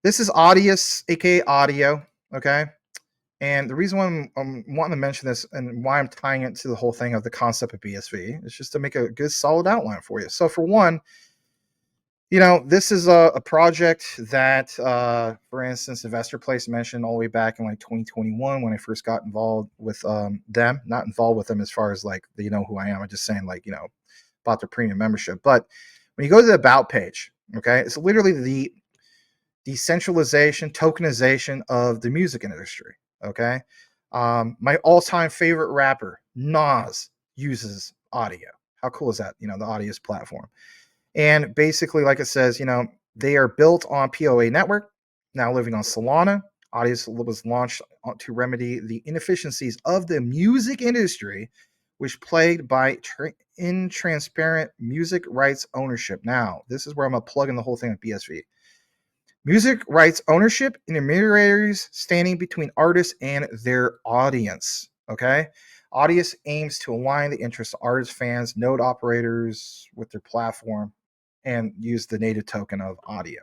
This is Audius, aka Audio. Okay. And the reason why I'm wanting to mention this and why I'm tying it to the whole thing of the concept of BSV is just to make a good solid outline for you. So, for one, this is a project that, for instance, Investor Place mentioned all the way back in like 2021 when I first got involved with them. Not involved with them as far as like they know who I am. I'm just saying like bought their premium membership. But when you go to the about page, okay, it's literally the decentralization, tokenization of the music industry. Okay. My all-time favorite rapper, Nas, uses audio. How cool is that? The Audius platform. And basically, like it says, they are built on POA network, now living on Solana. Audius was launched to remedy the inefficiencies of the music industry, which plagued by intransparent music rights ownership. Now, this is where I'm going to plug in the whole thing with BSV. Music rights ownership, intermediaries standing between artists and their audience. Okay. Audius aims to align the interests of artists, fans, node operators with their platform and use the native token of audio.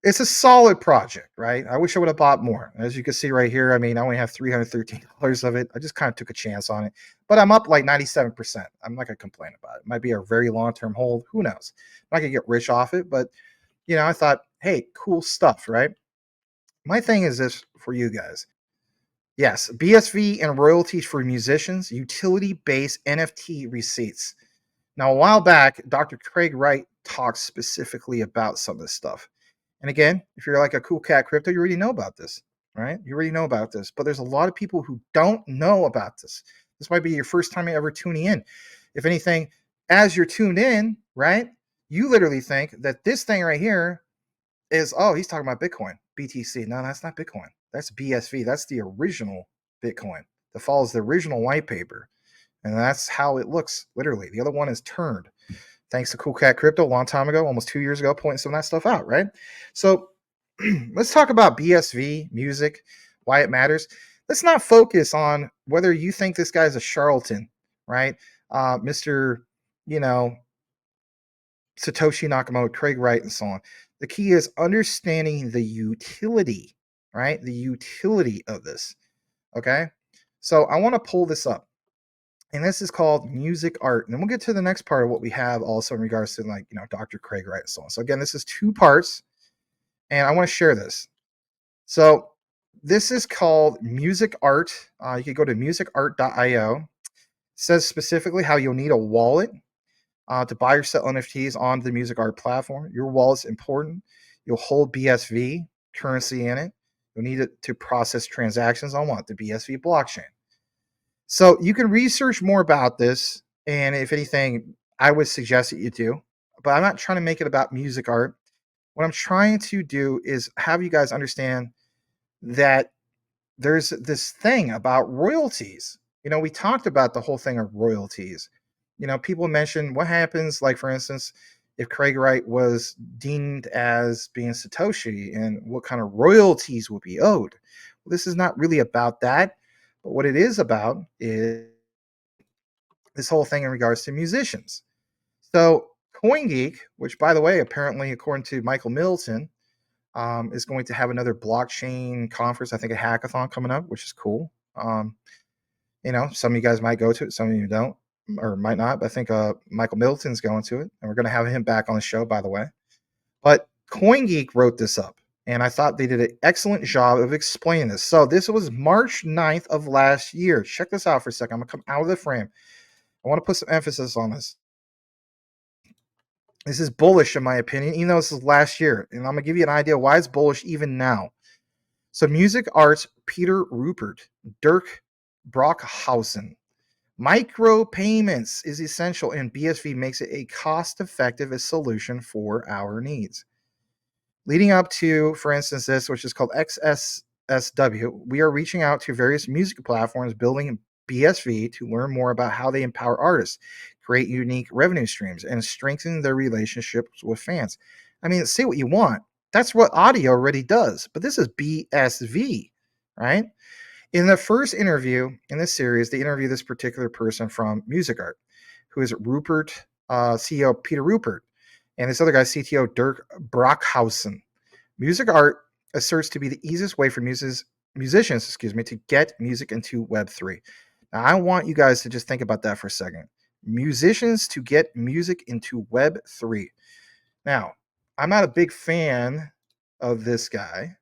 It's a solid project, right? I wish I would have bought more. As you can see right here, I mean, I only have $313 of it. I just kind of took a chance on it, but I'm up like 97%. I'm not going to complain about it. It might be a very long-term hold. Who knows? I'm not going to get rich off it, but I thought, hey, cool stuff, right? My thing is this for you guys. Yes, BSV and royalties for musicians, utility-based NFT receipts. Now, a while back, Dr. Craig Wright talked specifically about some of this stuff. And again, if you're like a cool cat crypto, you already know about this, right? You already know about this. But there's a lot of people who don't know about this. This might be your first time ever tuning in. If anything, as you're tuned in, right, you literally think that this thing right here is, oh, he's talking about Bitcoin, BTC. No, that's not Bitcoin. That's BSV. That's the original Bitcoin that follows the original white paper. And that's how it looks, literally. The other one is turned. Thanks to Cool Cat Crypto a long time ago, almost 2 years ago, pointing some of that stuff out, right? So let's talk about BSV, music, why it matters. Let's not focus on whether you think this guy's a charlatan, right? Mr. You know, Satoshi Nakamoto, Craig Wright, and so on. The key is understanding the utility, right? The utility of this. Okay. So I want to pull this up. And this is called music art. And then we'll get to the next part of what we have also in regards to like, Dr. Craig Wright and so on. So again, this is 2 parts. And I want to share this. So this is called music art. You can go to musicart.io. It says specifically how you'll need a wallet to buy or sell NFTs on the music art platform. Your wallet's important. You'll hold BSV currency in it. You'll need it to process transactions on what? The BSV blockchain. So you can research more about this. And if anything, I would suggest that you do. But I'm not trying to make it about music art. What I'm trying to do is have you guys understand that there's this thing about royalties. We talked about the whole thing of royalties. People mention what happens, like, for instance, if Craig Wright was deemed as being Satoshi and what kind of royalties would be owed. Well, this is not really about that. But what it is about is this whole thing in regards to musicians. So CoinGeek, which, by the way, apparently, according to Michael Middleton, is going to have another blockchain conference, I think a hackathon coming up, which is cool. Some of you guys might go to it, some of you don't, or might not. But I think Michael Middleton's going to it, and we're going to have him back on the show, by the way. But CoinGeek wrote this up, and I thought they did an excellent job of explaining this. So this was March 9th of last year. Check this out for a second. I'm going to come out of the frame. I want to put some emphasis on this. This is bullish, in my opinion, even though this is last year. And I'm going to give you an idea why it's bullish even now. So music arts, Peter Rupert, Dirk Brockhausen. Micropayments is essential, and BSV makes it a cost-effective solution for our needs. Leading up to, for instance, this, which is called XSSW, we are reaching out to various music platforms building BSV to learn more about how they empower artists, create unique revenue streams, and strengthen their relationships with fans. I mean, say what you want. That's what audio already does, but this is BSV, right? In the first interview in this series, they interview this particular person from Music Art, who is Rupert, CEO Peter Rupert, and this other guy, CTO Dirk Brockhausen. Music art asserts to be the easiest way for musicians, to get music into Web3. Now, I want you guys to just think about that for a second. Musicians to get music into Web3. Now, I'm not a big fan of this guy.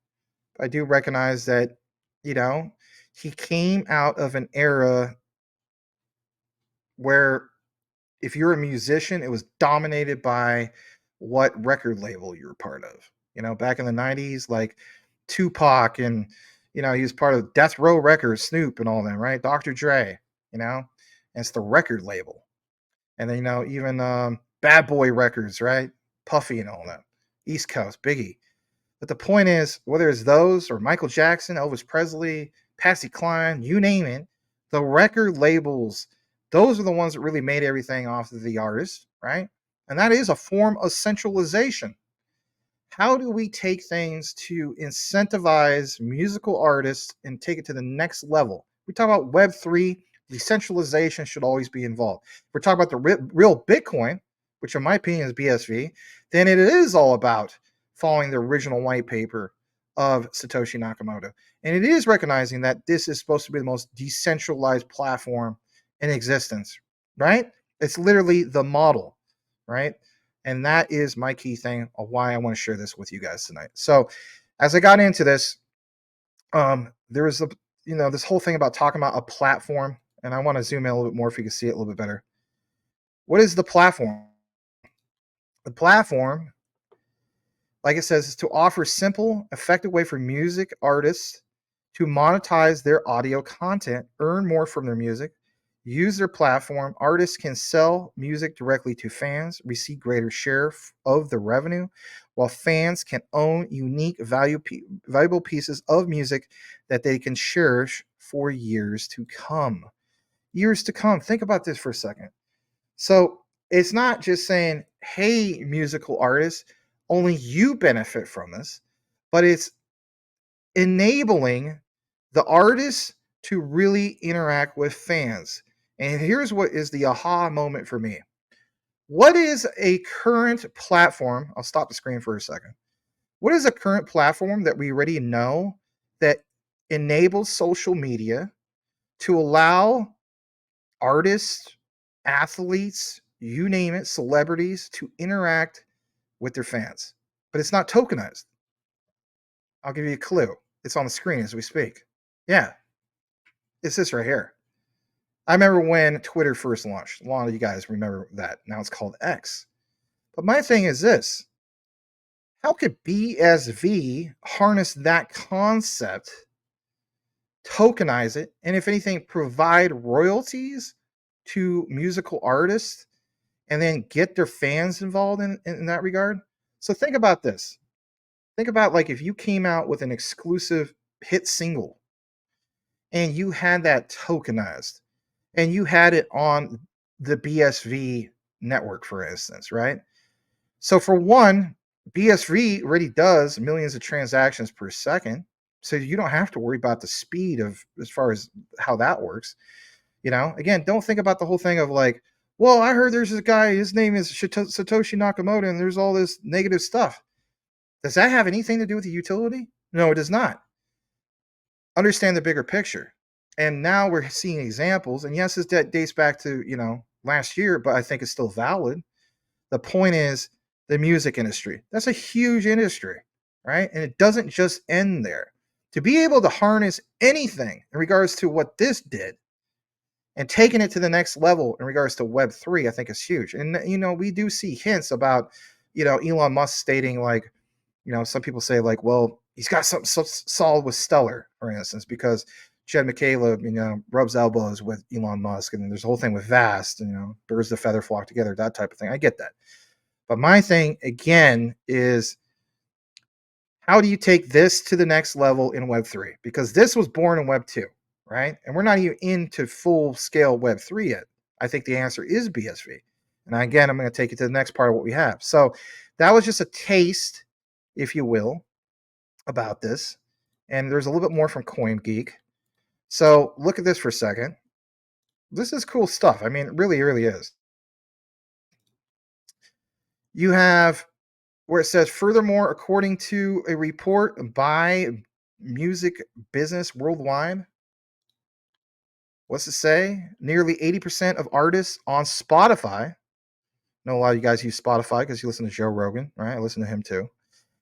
I do recognize that, you know, he came out of an era where if you're a musician, it was dominated by what record label you're part of. Back in the 90s, like Tupac and, he was part of Death Row Records, Snoop and all them, right? Dr. Dre, you know, and it's the record label. And then, even Bad Boy Records, right? Puffy and all that. East Coast, Biggie. But the point is, whether it's those or Michael Jackson, Elvis Presley, Patsy Cline, you name it, the record labels, those are the ones that really made everything off of the artist, right? And that is a form of centralization. How do we take things to incentivize musical artists and take it to the next level? We talk about Web3, decentralization should always be involved. If we're talking about the real Bitcoin, which in my opinion is BSV, then it is all about following the original white paper of Satoshi Nakamoto. And it is recognizing that this is supposed to be the most decentralized platform in existence, right? It's literally the model, right? And that is my key thing of why I want to share this with you guys tonight. So as I got into this, there was this whole thing about talking about a platform, and I want to zoom in a little bit more if you can see it a little bit better. What is the platform? The platform, like it says, is to offer simple, effective way for music artists to monetize their audio content, earn more from their music, use their platform. Artists can sell music directly to fans, receive greater share of the revenue, while fans can own unique valuable pieces of music that they can cherish for years to come. Years to come. Think about this for a second. So it's not just saying, hey, musical artists, only you benefit from this, but it's enabling the artists to really interact with fans. And here's what is the aha moment for me. What is a current platform? I'll stop the screen for a second. What is a current platform that we already know that enables social media to allow artists, athletes, you name it, celebrities to interact with their fans? But it's not tokenized. I'll give you a clue. It's on the screen as we speak. Yeah, it's this right here. I remember when Twitter first launched. A lot of you guys remember that. Now it's called X. But my thing is this. How could BSV harness that concept, tokenize it, and if anything, provide royalties to musical artists and then get their fans involved in that regard? So think about this. Think about like if you came out with an exclusive hit single and you had that tokenized and you had it on the BSV network, for instance, right? So for one, BSV already does millions of transactions per second. So you don't have to worry about the speed of as far as how that works. Again, don't think about the whole thing of like, well, I heard there's this guy, his name is Satoshi Nakamoto, and there's all this negative stuff. Does that have anything to do with the utility? No, it does not. Understand the bigger picture. And now we're seeing examples, and yes, this dates back to, last year, but I think it's still valid. The point is the music industry. That's a huge industry, right? And it doesn't just end there. To be able to harness anything in regards to what this did and taking it to the next level in regards to Web3, I think is huge. And, we do see hints about, Elon Musk stating like, some people say like, well, he's got something so solid with Stellar, for instance, because Jed McCaleb, rubs elbows with Elon Musk, and there's a whole thing with Vast, birds of feather flock together, that type of thing. I get that. But my thing again is, how do you take this to the next level in Web3? Because this was born in Web2, right? And we're not even into full scale Web3 yet. I think the answer is BSV. And again, I'm going to take you to the next part of what we have. So that was just a taste, if you will, about this. And there's a little bit more from CoinGeek. So look at this for a second. This is cool stuff. I mean, it really, really is. You have where it says, furthermore, according to a report by Music Business Worldwide, what's it say? Nearly 80% of artists on Spotify, I know a lot of you guys use Spotify because you listen to Joe Rogan, right? I listen to him too,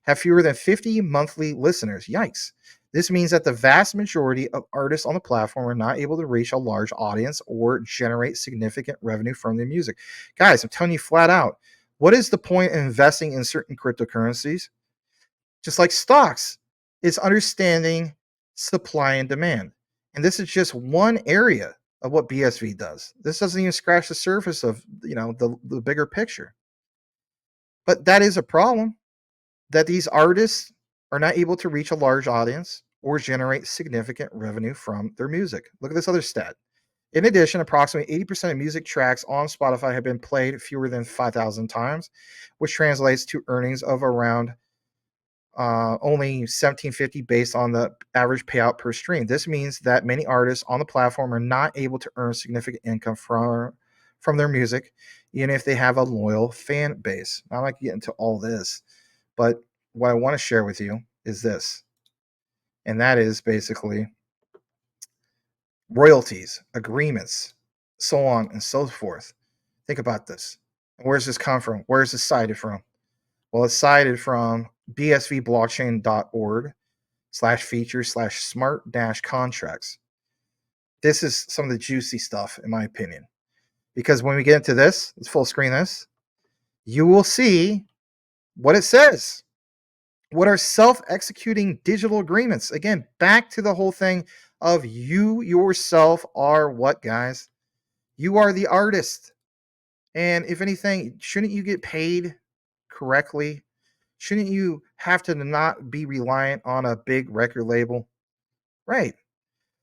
have fewer than 50 monthly listeners. Yikes. This means that the vast majority of artists on the platform are not able to reach a large audience or generate significant revenue from their music. Guys, I'm telling you flat out, what is the point of investing in certain cryptocurrencies? Just like stocks, it's understanding supply and demand. And this is just one area of what BSV does. This doesn't even scratch the surface of, the bigger picture. But that is a problem, that these artists are not able to reach a large audience or generate significant revenue from their music. Look at this other stat. In addition, approximately 80% of music tracks on Spotify have been played fewer than 5,000 times, which translates to earnings of around only 1750 based on the average payout per stream. This means that many artists on the platform are not able to earn significant income from their music, even if they have a loyal fan base. I'm not get into all this, but what I want to share with you is this, and that is basically royalties, agreements, so on and so forth. Think about this. Where's this come from? Where's this cited from? Well, it's cited from bsvblockchain.org/feature/smart contracts. This is some of the juicy stuff, in my opinion. Because when we get into this, let's full screen this, you will see what it says. What are self-executing digital agreements? Again, back to the whole thing of you yourself are what, guys? You are the artist. And if anything, shouldn't you get paid correctly? Shouldn't you have to not be reliant on a big record label? Right.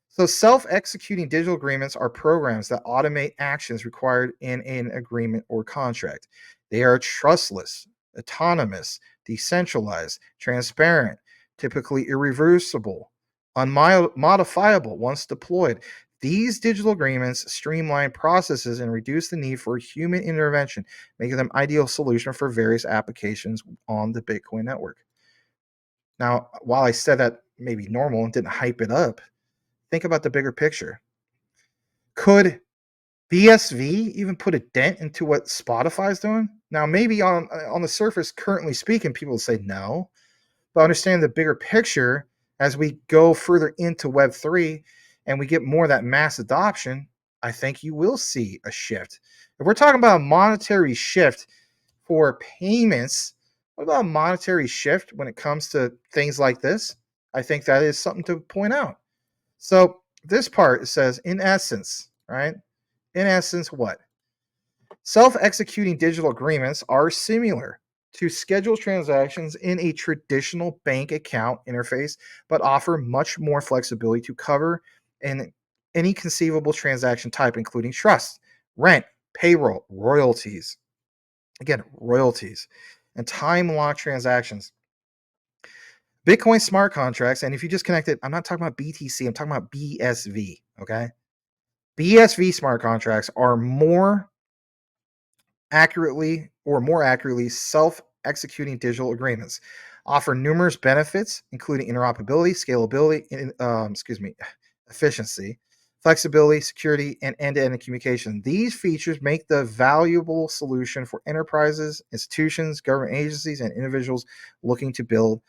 So, self executing digital agreements are programs that automate actions required in an agreement or contract. They are trustless, autonomous, decentralized, transparent, typically irreversible, unmodifiable once deployed. These digital agreements streamline processes and reduce the need for human intervention, making them ideal solution for various applications on the Bitcoin network. Now, while I said that maybe normal and didn't hype it up, think about the bigger picture. Could BSV even put a dent into what Spotify's doing? Now, maybe on the surface, currently speaking, people will say no, but understand the bigger picture as we go further into Web3 and we get more of that mass adoption. I think you will see a shift. If we're talking about a monetary shift for payments, what about a monetary shift when it comes to things like this? I think that is something to point out. So this part says, in essence, right? In essence, what? Self-executing digital agreements are similar to scheduled transactions in a traditional bank account interface, but offer much more flexibility to cover any conceivable transaction type, including trust, rent, payroll, royalties. Again, royalties and time-locked transactions. Bitcoin smart contracts, and if you just connect it, I'm not talking about BTC, I'm talking about BSV, okay? BSV smart contracts are more accurately self-executing digital agreements, offer numerous benefits, including interoperability, scalability, efficiency, flexibility, security, and end-to-end communication. These features make the valuable solution for enterprises, institutions, government agencies, and individuals looking to build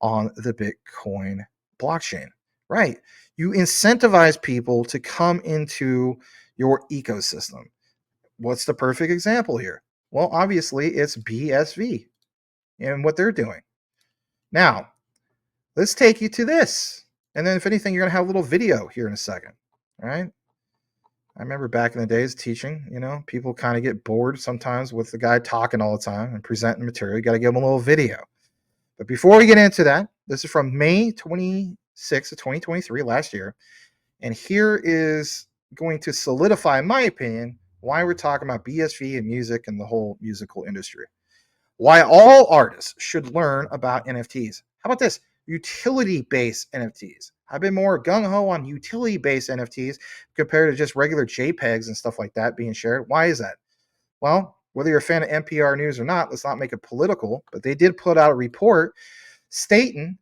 on the Bitcoin blockchain. Right. You incentivize people to come into your ecosystem. What's the perfect example here? Well, obviously, it's BSV and what they're doing. Now, let's take you to this. And then, if anything, you're going to have a little video here in a second. All right. I remember back in the days teaching, people kind of get bored sometimes with the guy talking all the time and presenting material. You got to give them a little video. But before we get into that, this is from May 26th of 2023, last year. And here is going to solidify, in my opinion, why we're talking about BSV and music and the whole musical industry. Why all artists should learn about NFTs. How about this? Utility-based NFTs. I've been more gung-ho on utility-based NFTs compared to just regular JPEGs and stuff like that being shared. Why is that? Well, whether you're a fan of NPR news or not, let's not make it political, but they did put out a report stating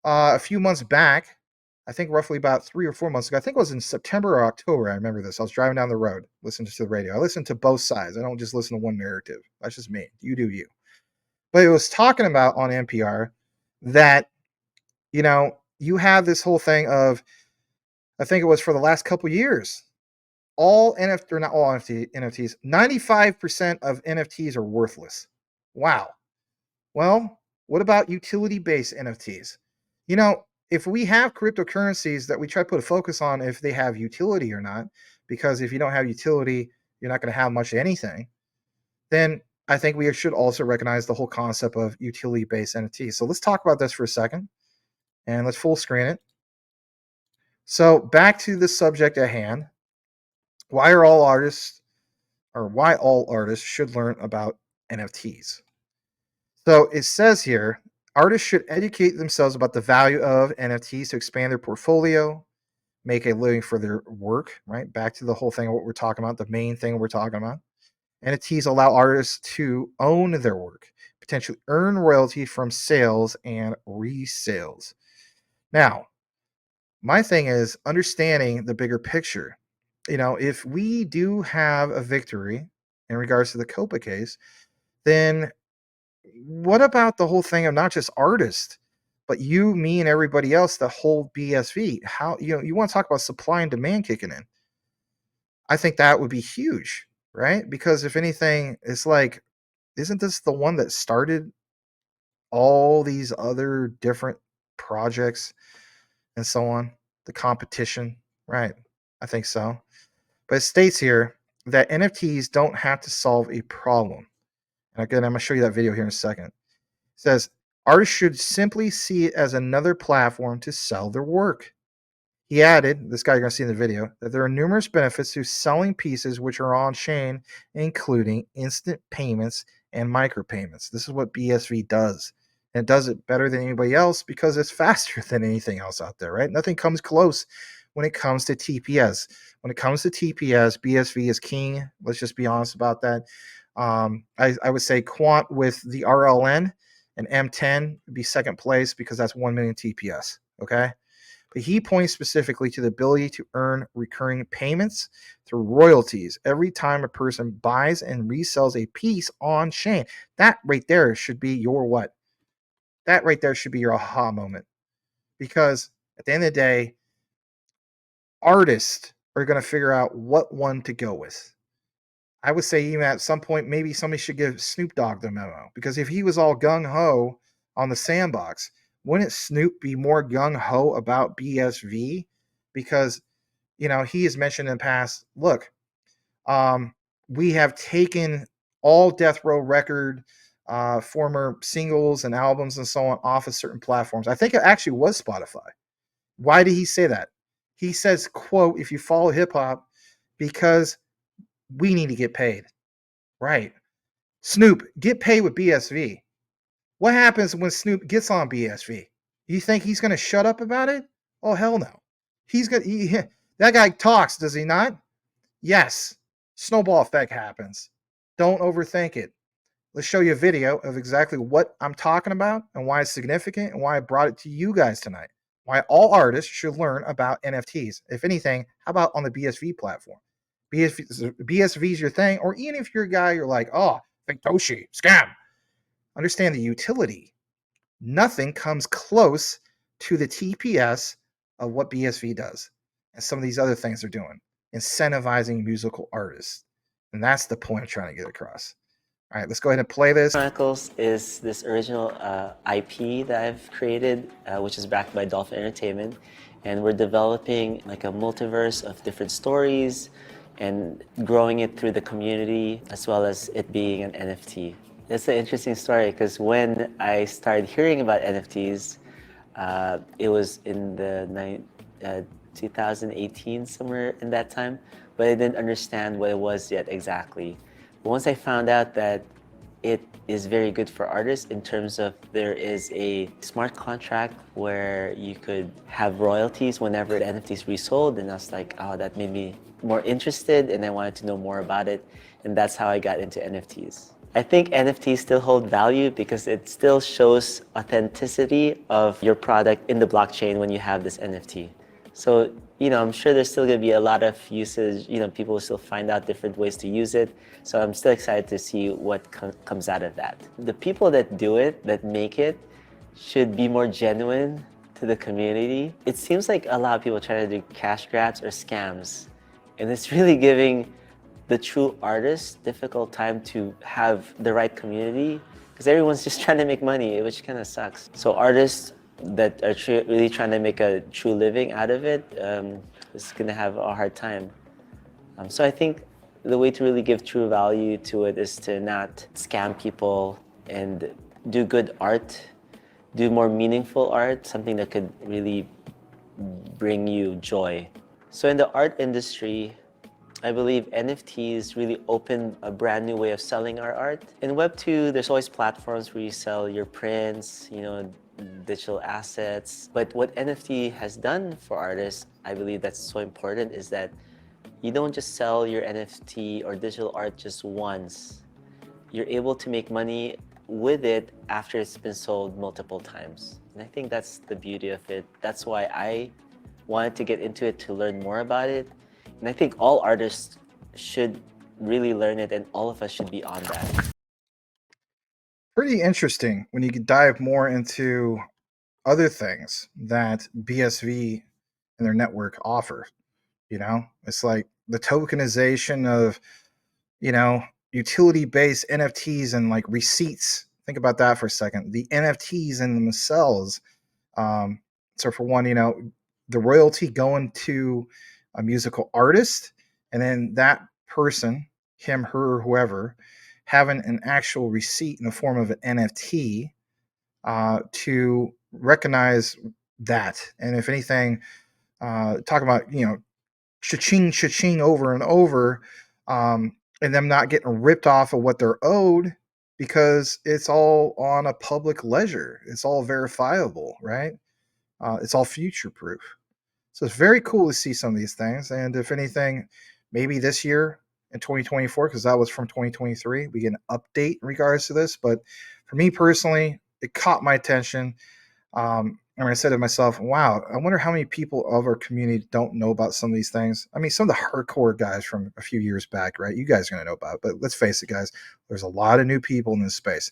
a few months back, I think roughly about 3 or 4 months ago, I think it was in September or October, I remember this. I was driving down the road, listening to the radio. I listen to both sides. I don't just listen to one narrative. That's just me. You do you. But it was talking about on NPR that, you have this whole thing of, I think it was for the last couple years, all NFT, or not all NFTs, 95% of NFTs are worthless. Wow. Well, what about utility-based NFTs? If we have cryptocurrencies that we try to put a focus on if they have utility or not, because if you don't have utility, you're not going to have much of anything, then I think we should also recognize the whole concept of utility-based NFTs. So let's talk about this for a second, and let's full screen it. So back to the subject at hand. Why all artists should learn about NFTs. So it says here, artists should educate themselves about the value of NFTs to expand their portfolio, make a living for their work, right? Back to the whole thing of what we're talking about, the main thing we're talking about. NFTs allow artists to own their work, potentially earn royalty from sales and resales. Now, my thing is understanding the bigger picture. If we do have a victory in regards to the Copa case, then what about the whole thing of not just artists, but you, me, and everybody else that hold BSV? How, you want to talk about supply and demand kicking in? I think that would be huge, right? Because if anything, it's like, isn't this the one that started all these other different projects and so on? The competition, right? I think so. But it states here that NFTs don't have to solve a problem. And again, I'm going to show you that video here in a second. It says, artists should simply see it as another platform to sell their work. He added, this guy you're going to see in the video, that there are numerous benefits to selling pieces which are on chain, including instant payments and micropayments. This is what BSV does. And it does it better than anybody else because it's faster than anything else out there, right? Nothing comes close when it comes to TPS. When it comes to TPS, BSV is king. Let's just be honest about that. I would say Quant with the RLN and M10 would be second place because that's 1 million TPS, okay? But he points specifically to the ability to earn recurring payments through royalties every time a person buys and resells a piece on chain. That right there should be your what? That right there should be your aha moment. Because at the end of the day, artists are going to figure out what one to go with. I would say even at some point, maybe somebody should give Snoop Dogg the memo. Because if he was all gung-ho on the sandbox, wouldn't Snoop be more gung-ho about BSV? Because, he has mentioned in the past, look, we have taken all Death Row record, former singles and albums and so on off of certain platforms. I think it actually was Spotify. Why did he say that? He says, quote, if you follow hip hop, because we need to get paid. Right. Snoop, get paid with BSV. What happens when Snoop gets on BSV? You think he's going to shut up about it? Oh, hell no. That guy talks, does he not? Yes. Snowball effect happens. Don't overthink it. Let's show you a video of exactly what I'm talking about and why it's significant and why I brought it to you guys tonight. Why all artists should learn about NFTs. If anything, how about on the BSV platform? BSV is your thing, or even if you're a guy, you're like, oh, Satoshi, scam. Understand the utility. Nothing comes close to the TPS of what BSV does and some of these other things they're doing, incentivizing musical artists. And that's the point I'm trying to get across. All right, let's go ahead and play this. Chronicles is this original IP that I've created, which is backed by Dolphin Entertainment. And we're developing like a multiverse of different stories and growing it through the community as well as it being an NFT. It's an interesting story because when I started hearing about NFTs, it was in the 2018, somewhere in that time, but I didn't understand what it was yet exactly. But once I found out that it is very good for artists in terms of there is a smart contract where you could have royalties whenever the NFT is resold, and I was like, oh, that made me more interested and I wanted to know more about it, and that's how I got into NFTs. I think NFTs still hold value because it still shows authenticity of your product in the blockchain when you have this NFT. So, I'm sure there's still going to be a lot of usage. People will still find out different ways to use it. So I'm still excited to see what comes out of that. The people that do it, that make it, should be more genuine to the community. It seems like a lot of people try to do cash grabs or scams, and it's really giving the true artists difficult time to have the right community because everyone's just trying to make money, which kind of sucks. So artists that are really trying to make a true living out of it is going to have a hard time. So I think the way to really give true value to it is to not scam people and do good art, do more meaningful art, something that could really bring you joy. So in the art industry, I believe NFTs really opened a brand new way of selling our art. In Web2, there's always platforms where you sell your prints, digital assets. But what NFT has done for artists, I believe that's so important, is that you don't just sell your NFT or digital art just once. You're able to make money with it after it's been sold multiple times. And I think that's the beauty of it. That's why I wanted to get into it, to learn more about it. And I think all artists should really learn it, and all of us should be on that. Pretty interesting when you could dive more into other things that BSV and their network offer. It's like the tokenization of, you know, utility based NFTs and like receipts. Think about that for a second. The NFTs in themselves. So, for one, the royalty going to a musical artist, and then that person, him, her, whoever, having an actual receipt in the form of an NFT to recognize that. And if anything, talk about, cha-ching, cha-ching over and over, and them not getting ripped off of what they're owed because it's all on a public ledger. It's all verifiable, right? It's all future proof. So it's very cool to see some of these things. And if anything, maybe this year in 2024, because that was from 2023, we get an update in regards to this. But for me personally, it caught my attention. And I said to myself, wow, I wonder how many people of our community don't know about some of these things. I mean, some of the hardcore guys from a few years back, right? You guys are going to know about it. But let's face it, guys, there's a lot of new people in this space.